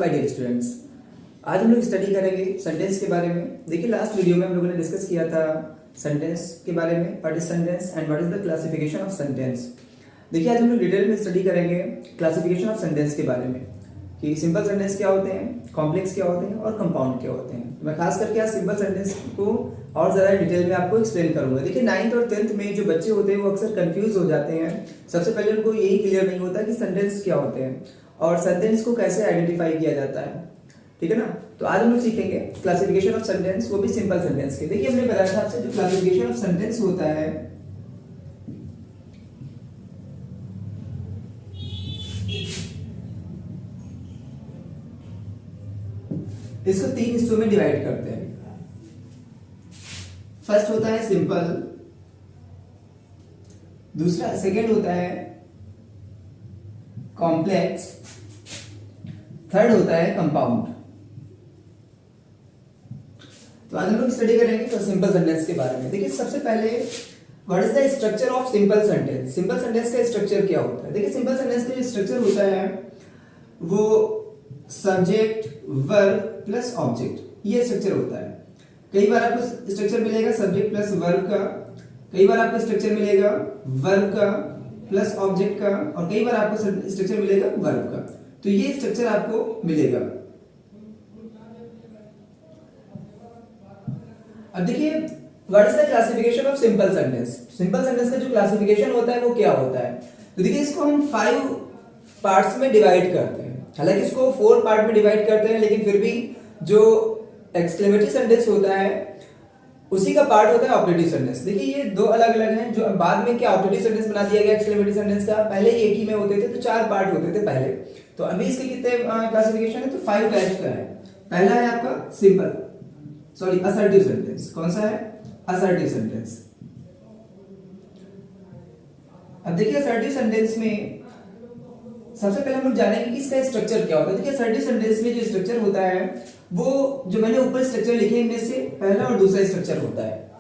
My dear students, आज हम लोग स्टडी करेंगे सेंटेंस के बारे में। देखिए लास्ट वीडियो में हम लोगों ने डिस्कस किया था सेंटेंस के बारे में, what is sentence and what is the classification of sentence. देखिए आज हम लोग डिटेल में स्टडी करेंगे क्लासिफिकेशन ऑफ सेंटेंस के बारे में कि सिंपल सेंटेंस क्या होते हैं, कॉम्प्लेक्स क्या होते हैं और कंपाउंड क्या होते हैं। मैं खास करके आज सिंपल सेंटेंस को और ज़्यादा डिटेल में आपको एक्सप्लेन करूंगा। देखिए 9th और 10th में जो बच्चे होते हैं वो अक्सर कंफ्यूज हो जाते हैं। सबसे पहले उनको यही क्लियर नहीं होता कि सेंटेंस क्या होते हैं और सेंटेंस को कैसे आइडेंटिफाई किया जाता है, ठीक है ना। तो आज हम लोग सीखेंगे क्लासिफिकेशन ऑफ सेंटेंस, वो भी सिंपल सेंटेंस के। देखिए हमने बताया था आपसे जो क्लासिफिकेशन ऑफ सेंटेंस होता है इसको 3 हिस्सों में डिवाइड करते हैं। फर्स्ट होता है सिंपल, दूसरा सेकंड होता है कॉम्प्लेक्स, थर्ड होता है कंपाउंड। तो आज हम लोग स्टडी करेंगे तो सिंपल सेंटेंस के बारे में। देखिए सबसे पहले what is the structure of simple sentence. Simple sentence का स्ट्रक्चर क्या होता है। देखिए सिंपल सेंटेंस का जो स्ट्रक्चर होता है वो सब्जेक्ट, वर्ब प्लस ऑब्जेक्ट, ये स्ट्रक्चर होता है। कई बार आपको स्ट्रक्चर मिलेगा सब्जेक्ट प्लस वर्ब का, कई बार आपको स्ट्रक्चर मिलेगा वर्ब का प्लस ऑब्जेक्ट का, और कई बार आपको स्ट्रक्चर मिलेगा वर्ब का। तो ये स्ट्रक्चर आपको मिलेगा। अब देखिए what is the classification of simple sentence. Simple sentence का जो क्लासिफिकेशन होता है वो क्या होता है। तो देखिए इसको हम 5 पार्ट्स में डिवाइड करते हैं। हालांकि इसको 4 पार्ट में डिवाइड करते हैं, लेकिन फिर भी जो एक्सक्लेमेटरी सेंटेंस होता है उसी का पार्ट होता है ऑपरेटिव सेंटेंस। देखिए ये दो अलग अलग हैं। जो बाद में क्या ऑपरेटिव सेंटेंस बना दिया गया एक्सक्लेमेटरी सेंटेंस का, पहले एक ही में होते थे तो 4 पार्ट होते थे पहले। तो अभी इसके कितने क्लासिफिकेशन है, तो 5 टाइप्स का है। पहला है आपका सिंपल, सॉरी असर्टिव सेंटेंस। कौन सा है, असर्टिव सेंटेंस। अब देखिए असर्टिव सेंटेंस में सबसे पहले हम लोग जानेंगे कि इसका स्ट्रक्चर क्या होता है। देखिए असर्टिव सेंटेंस में जो स्ट्रक्चर होता है वो जो मैंने ऊपर स्ट्रक्चर लिखे इनमें से पहला और दूसरा स्ट्रक्चर होता है।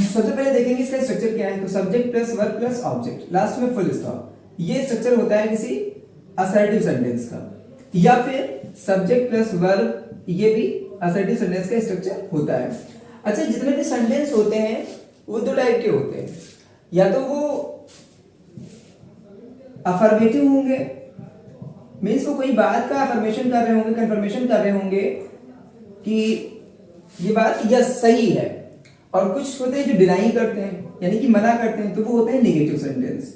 सबसे पहले देखेंगे इसका स्ट्रक्चर क्या है। तो subject plus verb plus object, last में फुल स्टॉप, ये स्ट्रक्चर होता है किसी असर्टिव सेंटेंस का। या फिर सब्जेक्ट प्लस वर्ब, ये भी असर्टिव सेंटेंस का स्ट्रक्चर होता है। अच्छा, जितने भी सेंटेंस होते हैं वो 2 टाइप के होते हैं। या तो वो अफर्मेटिव होंगे, मीन्स वो कोई बात का अफर्मेशन कर रहे होंगे, कंफर्मेशन कर रहे होंगे कि ये बात यस सही है। और कुछ होते हैं जो डिनाई करते हैं, यानी कि मना करते हैं, तो वो होते हैं नेगेटिव सेंटेंस।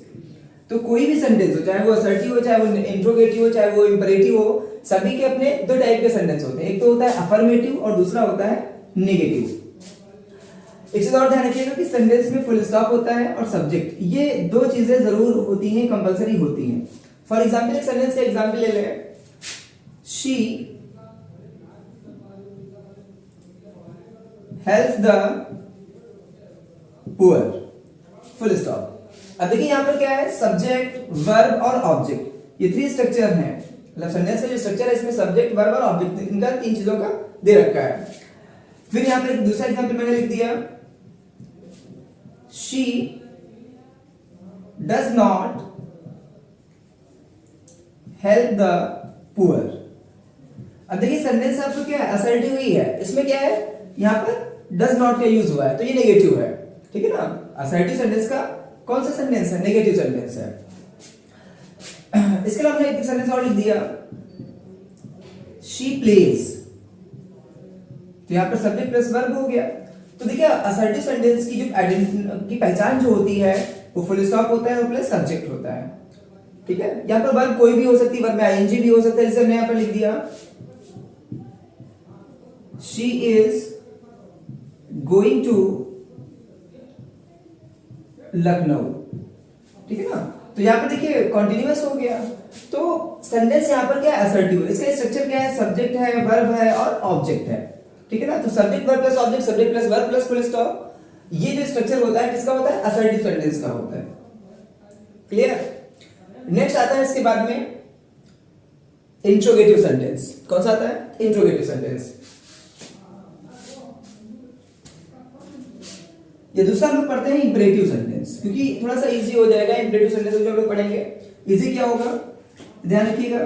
तो कोई भी सेंटेंस हो, चाहे वो असर्टिव हो, चाहे वो इंट्रोगेटिव हो, चाहे वो इंपरेटिव हो, सभी के अपने 2 टाइप के सेंटेंस होते हैं। एक तो होता है अफर्मेटिव और दूसरा होता है नेगेटिव। एक चीज और ध्यान रखिएगा कि सेंटेंस में फुल स्टॉप होता है और सब्जेक्ट, ये 2 चीजें जरूर होती हैं, कंपलसरी होती हैं। फॉर एग्जांपल एक सेंटेंस का एग्जांपल ले लें, she helps the poor, full stop. अब देखिए यहां पर क्या है, सब्जेक्ट, वर्ब और ऑब्जेक्ट, ये 3 स्ट्रक्चर हैं। मतलब सेंटेंस का जो स्ट्रक्चर है इसमें सब्जेक्ट, वर्ब और ऑब्जेक्ट, इनका 3 चीजों का दे रखा है। फिर यहां पर एक दूसरा एग्जांपल मैंने लिख दिया, she does not help the poor। अब देखिए सेंटेंस आपको क्या है, असर्टिव ही है। इसमें क्या है, यहां पर does not का यूज हुआ है, तो ये नेगेटिव है, ठीक है ना। असर्टिव सेंटेंस का कौन सा सेंटेंस है, नेगेटिव सेंटेंस है। इसके अलावा हमने एक सेंटेंस और लिख दिया, she plays, तो यहां पर सब्जेक्ट प्लस वर्ब हो गया। तो देखिए असर्टिव सेंटेंस की जो की पहचान जो होती है वो फुल स्टॉप होता है और प्लस सब्जेक्ट होता है, ठीक है। यहां पर वर्ब कोई भी हो सकती है, वर्ब में आईएनजी भी हो सकता है। जैसे हमने यहां पर लिख दिया, she is going to Lucknow, ठीक है ना। तो यहां पर देखिए कॉन्टिन्यूअस हो गया। तो सेंटेंस यहां पर क्या है, असर्टिव है। इसका स्ट्रक्चर क्या है, सब्जेक्ट है, वर्ब है और ऑब्जेक्ट है, ठीक है ना। तो subject verb plus object, subject plus verb plus full stop, ये जो स्ट्रक्चर होता है किसका होता है, असर्टिव सेंटेंस का होता है। क्लियर। नेक्स्ट आता है इसके बाद में इंट्रोगेटिव सेंटेंस। कौन सा आता है, इंट्रोगेटिव सेंटेंस। ये दूसरा हम लोग पढ़ते हैं इंपरेटिव सेंटेंस, क्योंकि थोड़ा सा इजी हो जाएगा। इंपरेटिव सेंटेंस जो हम लोग पढ़ेंगे इजी क्या होगा, ध्यान रखिएगा।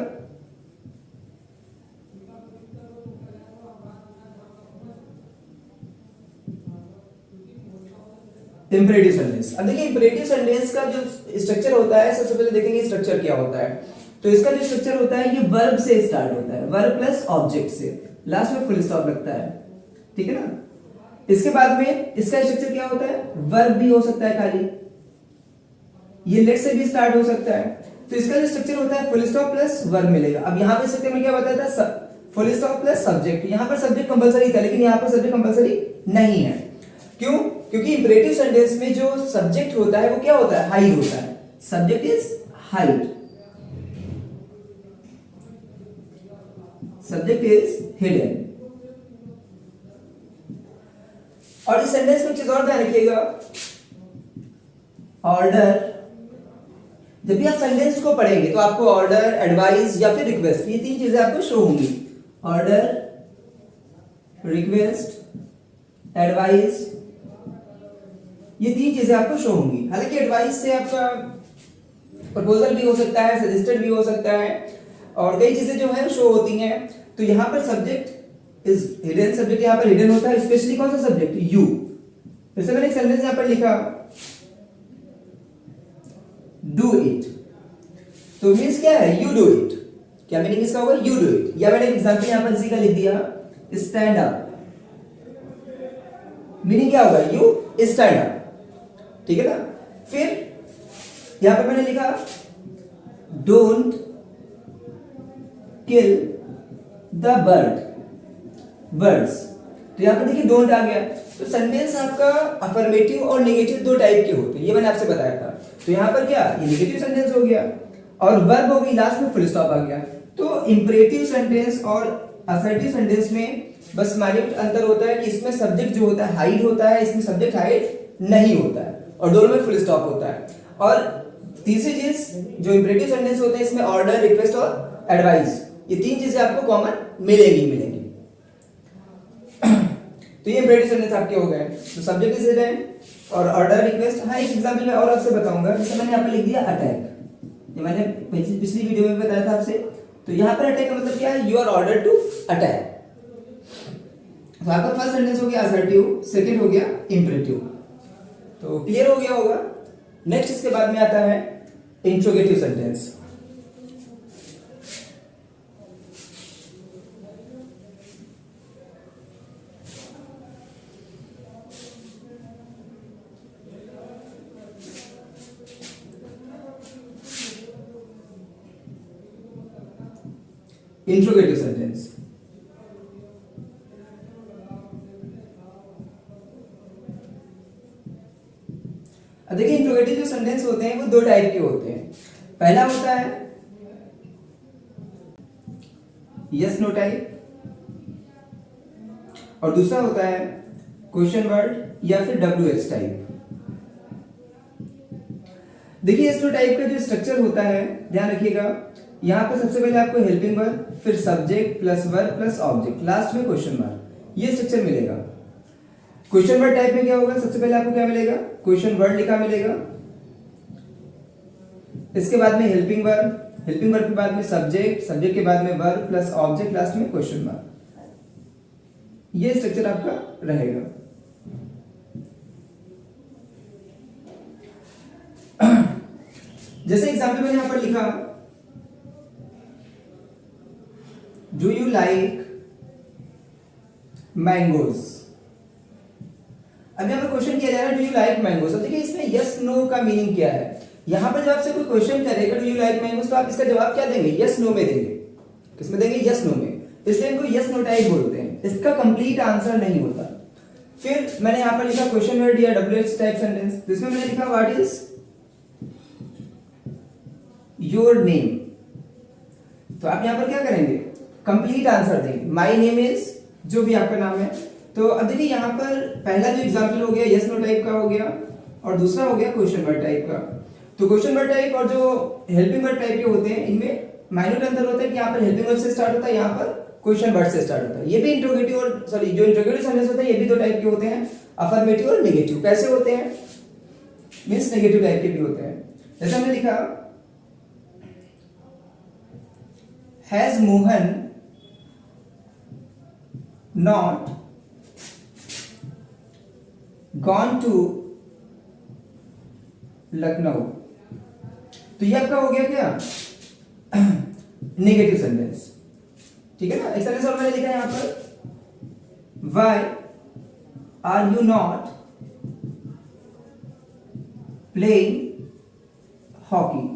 Imperative sentence. अब देखिए इंपरेटिव सेंटेंस का जो स्ट्रक्चर होता है, सबसे पहले देखेंगे स्ट्रक्चर क्या होता है। तो इसका जो स्ट्रक्चर होता है ये वर्ब से स्टार्ट होता है, वर्ब प्लस ऑब्जेक्ट से, लास्ट में फुल स्टॉप लगता है, ठीक है ना। इसके बाद में इसका स्ट्रक्चर क्या होता है, वर्ब भी हो सकता है खाली, ये लेट से भी स्टार्ट हो सकता है। तो इसका जो स्ट्रक्चर होता है फुल स्टॉप प्लस वर्ब मिलेगा। अब यहाँ पे स्ट्रक्चर में क्या बताया था, फुल स्टॉप प्लस सब्जेक्ट। यहाँ पर सब्जेक्ट कंपलसरी था, लेकिन यहाँ पर सब्जेक्ट कंपलसरी नहीं है। क्यों? क्योंकि इंपरेटिव सेंटेंस में जो सब्जेक्ट होता है वो क्या होता है, हाइड होता है। Subject is hide, subject is hidden. और इस सेंटेंस में एक चीज और ध्यान रखिएगा, ऑर्डर। जब भी आप सेंटेंस को पढ़ेंगे तो आपको ऑर्डर, एडवाइस या फिर रिक्वेस्ट, ये तीन चीजें आपको शो होंगी। ऑर्डर, रिक्वेस्ट, एडवाइस, ये तीन चीजें आपको शो होंगी। हालांकि एडवाइस से आपका प्रपोजल भी हो सकता है, सजेस्टेड भी हो सकता है, और कई चीजें जो है शो होती हैं। तो यहां पर सब्जेक्ट इज हिडन, सब्जेक्ट यहां पर हिडन होता है, स्पेशली कौन सा सब्जेक्ट, यू। जैसे मैंने एक सेंटेंस यहां पर लिखा, डू इट, तो मीन्स क्या है, यू डू इट। क्या मीनिंग इसका होगा, यू डू इट। या मैंने एग्जांपल यहां पर इसी का लिख दिया, स्टैंड अप, मीनिंग क्या होगा, यू स्टैंड अप, ठीक है ना। फिर यहां पर मैंने लिखा, डोंट किल द बर्ड्स, तो यहां पर देखिए डोंट आ गया। तो सेंटेंस आपका अफर्मेटिव और नेगेटिव दो टाइप के होते हैं, ये मैंने आपसे बताया था। तो यहां पर क्या, ये नेगेटिव सेंटेंस हो गया, और वर्ब हो गई, लास्ट में फुल स्टॉप आ गया। तो इंपरेटिव सेंटेंस और असर्टिव सेंटेंस में बस माइन्यूट अंतर होता है कि इसमें सब्जेक्ट जो होता है हाइड होता है, इसमें सब्जेक्ट हाइड नहीं होता है, और दोनों में फुल स्टॉप होता है। और तीसरी चीज, जो इंपरेटिव सेंटेंस होते हैं इसमें ऑर्डर, रिक्वेस्ट और एडवाइस, ये तीन चीजें आपको कॉमन मिलेंगी। तो ये इंपरेटिव सेंटेंस आपके हो गए। तो सब्जेक्ट इज हिडन और ऑर्डर, रिक्वेस्ट। हाँ, एक एग्जांपल मैं और आपसे बताऊंगा, जैसे मैंने यहाँ पर लिख दिया अटैक, ये मैंने पिछली वीडियो में बताया था आपसे। तो यहाँ पर अटैक का मतलब क्या है, you are order to attack. तो आपका फर्स्ट सेंटेंस हो गया असर्टिव, सेकंड हो गया इंपरेटिव। तो क्लियर हो गया होगा। नेक्स्ट इसके बाद में आता है इंट्रोगेटिव सेंटेंस। इंट्रोगेटिव सेंटेंस, अब देखिए इंट्रोगेटिव जो सेंटेंस होते हैं वो दो टाइप के होते हैं। पहला होता है यस नो टाइप, और दूसरा होता है क्वेश्चन वर्ड या फिर WH टाइप। देखिए यस नो टाइप का जो स्ट्रक्चर होता है, ध्यान रखिएगा, यहां पर सबसे पहले आपको हेल्पिंग वर्ब, फिर subject plus verb plus object, last में क्वेश्चन मार्क, ये स्ट्रक्चर मिलेगा। क्वेश्चन वर्ड टाइप में क्या होगा, सबसे पहले आपको क्या मिलेगा, क्वेश्चन वर्ड लिखा मिलेगा, इसके बाद में हेल्पिंग वर्ब, हेल्पिंग वर्ब के बाद में सब्जेक्ट, सब्जेक्ट के बाद में वर्ब प्लस ऑब्जेक्ट, लास्ट में क्वेश्चन मार्क। ये स्ट्रक्चर आपका रहेगा। जैसे एग्जाम्पल मैंने यहां पर लिखा, डू यू लाइक मैंगोज। अब यहां पर क्वेश्चन किया जा रहा है, डू यू लाइक मैंगोज। अब देखिए इसमें यस नो का मीनिंग क्या है। यहां पर जब आपसे कोई क्वेश्चन करेगा डू यू लाइक मैंगोज, तो आप इसका जवाब क्या देंगे, यस नो में देंगे। किसमें देंगे, यस नो में। इसलिए इनको यस नो टाइप बोलते हैं, इसका कंप्लीट आंसर नहीं होता। फिर मैंने यहां पर लिखा क्वेश्चन वर्ड या WH टाइप सेंटेंस, तो इसमें मैंने लिखा व्हाट इज योर नेम। तो आप यहां पर क्या करेंगे, कंप्लीट आंसर देंगे, माय नेम इज, जो भी आपका नाम है। तो अब देखिए यहां पर पहला जो एग्जांपल हो गया यस नो टाइप का हो गया, और दूसरा हो गया क्वेश्चन वर्ड टाइप का। तो क्वेश्चन वर्ड टाइप और जो हेल्पिंग वर्ड टाइप के होते हैं, इनमें माइन्यूट अंतर होता है कि यहाँ पर हेल्पिंग वर्ड से स्टार्ट होता है, यहाँ पर क्वेश्चन वर्ड से स्टार्ट होता है। ये भी इंट्रोगेटिव और सॉरी जो इंट्रोगेटिव सेंटेंस होते हैं ये भी दो टाइप के होते हैं, अफर्मेटिव और नेगेटिव। कैसे होते हैं, मींस नेगेटिव टाइप के भी होते हैं। जैसे हमने लिखा, has Mohan not gone to Lucknow. तो ये आपका हो गया क्या नेगेटिव सेंटेंस, ठीक है ना। एक सेंटेंस और मैंने लिखा है यहां पर, why are you not playing hockey,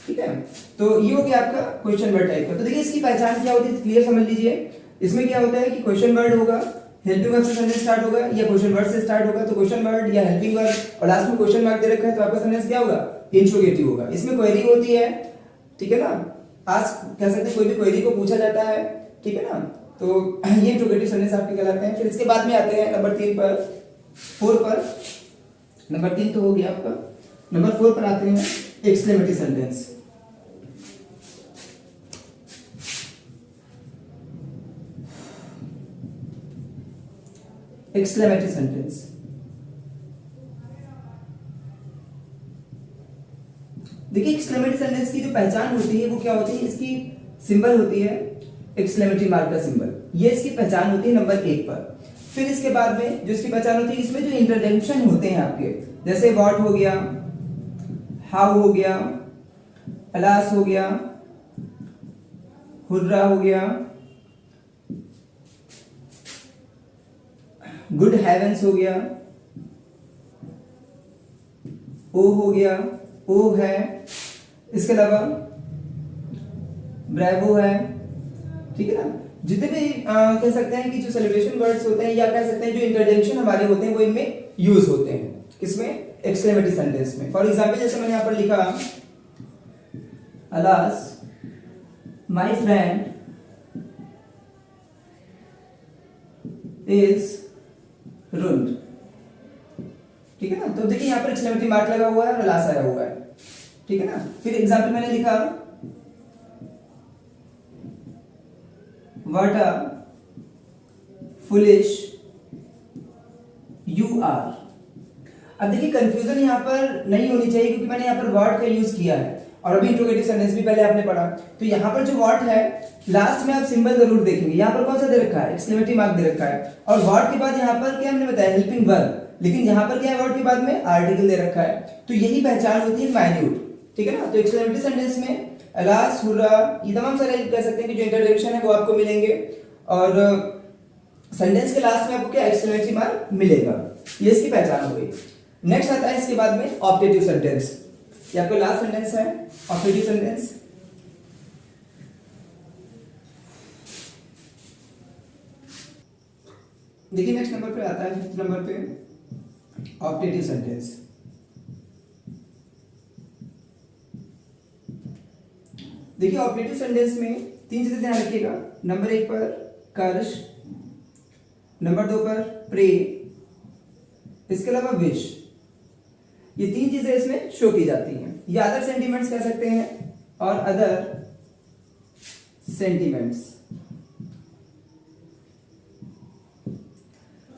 ठीक है। तो ये हो गया आपका क्वेश्चन वर्ड टाइप का। तो देखिए इसकी पहचान क्या होती है, क्लियर समझ लीजिए। इसमें क्या होता है कि क्वेश्चन वर्ड होगा, हेल्पिंग वर्ब से सेंटेंस स्टार्ट होगा या क्वेश्चन वर्ड से स्टार्ट होगा, तो क्वेश्चन वर्ड या हेल्पिंग वर्ब और लास्ट में क्वेश्चन मार्क दे रखा है, तो आपका सेंटेंस क्या होगा, इंट्रोगेटिव होगा। इसमें क्वेरी होती है, ठीक है ना, आज कह सकते हैं कोई भी क्वेरी को पूछा जाता है, ठीक है ना। तो ये इंट्रोगेटिव सेंटेंस आपके कहलाते हैं। फिर इसके बाद में आते हैं नंबर 3 पर, 4 पर। नंबर 3 तो हो गया आपका, नंबर 4 पर आते हैं एक्सक्लेमेटरी सेंटेंस। एक्सक्लेमेटरी सेंटेंस, देखिए एक्सक्लेमेटरी सेंटेंस की जो पहचान होती है वो क्या होती है, इसकी सिंबल होती है एक्सक्लेमेटरी मार्क का सिंबल, ये इसकी पहचान होती है नंबर 1 पर। फिर इसके बाद में जो इसकी पहचान होती है, इसमें जो इंटरजेक्शन होते हैं आपके, जैसे व्हाट हो गया, हाउ हो गया, अलास हो गया, हुर्रा हो गया, गुड हेवेंस हो गया, ओ हो गया, ओ है, इसके अलावा ब्रेवो है, ठीक है ना। जितने भी कह सकते हैं कि जो सेलिब्रेशन वर्ड्स होते हैं या कह सकते हैं जो इंटरजेक्शन हमारे होते हैं वो इनमें यूज होते हैं, किसमें, एक्सक्लेमेटरी सेंटेंस में। फॉर एग्जांपल जैसे मैंने यहां पर लिखा, अलास माय फ्रेंड इज रुंड, ठीक है ना। तो देखिए यहां पर एक्सक्लेमेटरी मार्क लगा हुआ है और अलास आया हुआ है, ठीक है ना। फिर एग्जांपल मैंने लिखा, what a foolish you are. अब देखिए कंफ्यूजन यहां पर नहीं होनी चाहिए क्योंकि मैंने यहां पर वर्ड का यूज किया है और अभी इंट्रोगेटिव सेंटेंस भी पहले आपने पढ़ा। तो यहां पर जो वर्ड है लास्ट में आप सिंबल जरूर देखेंगे, यहां पर कौन सा दे रखा है, एक्सक्लेमेटरी मार्क दे रखा है, और वर्ड के बाद यहां पर क्या हमने बताया, हेल्पिंग वर्ब, लेकिन यहां पर क्या है, वर्ड के बाद में आर्टिकल दे रखा है। तो यही पहचान होती है माइन्यूट, ठीक है ना। तो एक्सक्लेमेटरी सेंटेंस में अलास, हुर्रा, ये तमाम सारे कह सकते हैं कि जो इंटरजेक्शन है वो आपको मिलेंगे, और सेंटेंस के लास्ट में आपको क्या, एक्सक्लेमेटरी मार्क मिलेगा। ये इसकी पहचान हो गई। नेक्स्ट आता है इसके बाद में ऑप्टेटिव सेंटेंस, ये आपका लास्ट सेंटेंस है, ऑप्टेटिव सेंटेंस। देखिए नेक्स्ट नंबर पे आता है, 5th नंबर पे ऑप्टेटिव सेंटेंस। देखिए ऑप्टेटिव सेंटेंस में 3 चीजें ध्यान रखिएगा। नंबर 1 पर कर्ष, नंबर 2 पर प्रे, इसके अलावा विश, ये 3 चीजें इसमें शो की जाती हैं, या अदर सेंटीमेंट्स कह सकते हैं, और अदर सेंटीमेंट्स।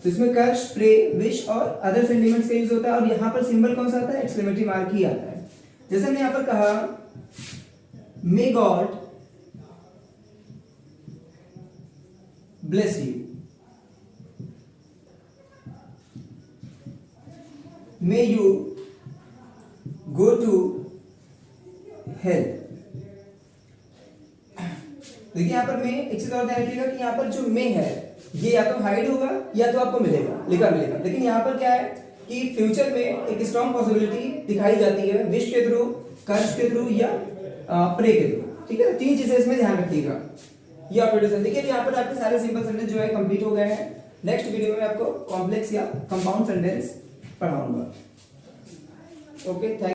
तो इसमें कर्ष, प्रे, विश और अदर सेंटीमेंट्स का यूज होता है, और यहां पर सिंबल कौन सा आता है, एक्सक्लेमेटरी मार्क ही आता है। जैसे हमने यहां पर कहा, may God bless you, may you go to hell. देखिए यहां पर मे, एक चीज और ध्यान रखिएगा कि यहां पर जो मे है ये या तो हाइड होगा या तो आपको मिलेगा, लिखा मिलेगा, लेकिन यहां पर क्या है कि फ्यूचर में एक स्ट्रॉन्ग पॉसिबिलिटी दिखाई जाती है विश के थ्रू, कर्ष के थ्रू या प्रे के थ्रू, ठीक है। 3 चीजें इसमें ध्यान रखिएगा। ये ऑपरेटर देखिए यहाँ पर आपके सारे सिंपल सेंटेंस जो है कंप्लीट हो गए हैं। नेक्स्ट वीडियो में आपको कॉम्प्लेक्स या कंपाउंड सेंटेंस पढ़ाऊंगा। Okay, thank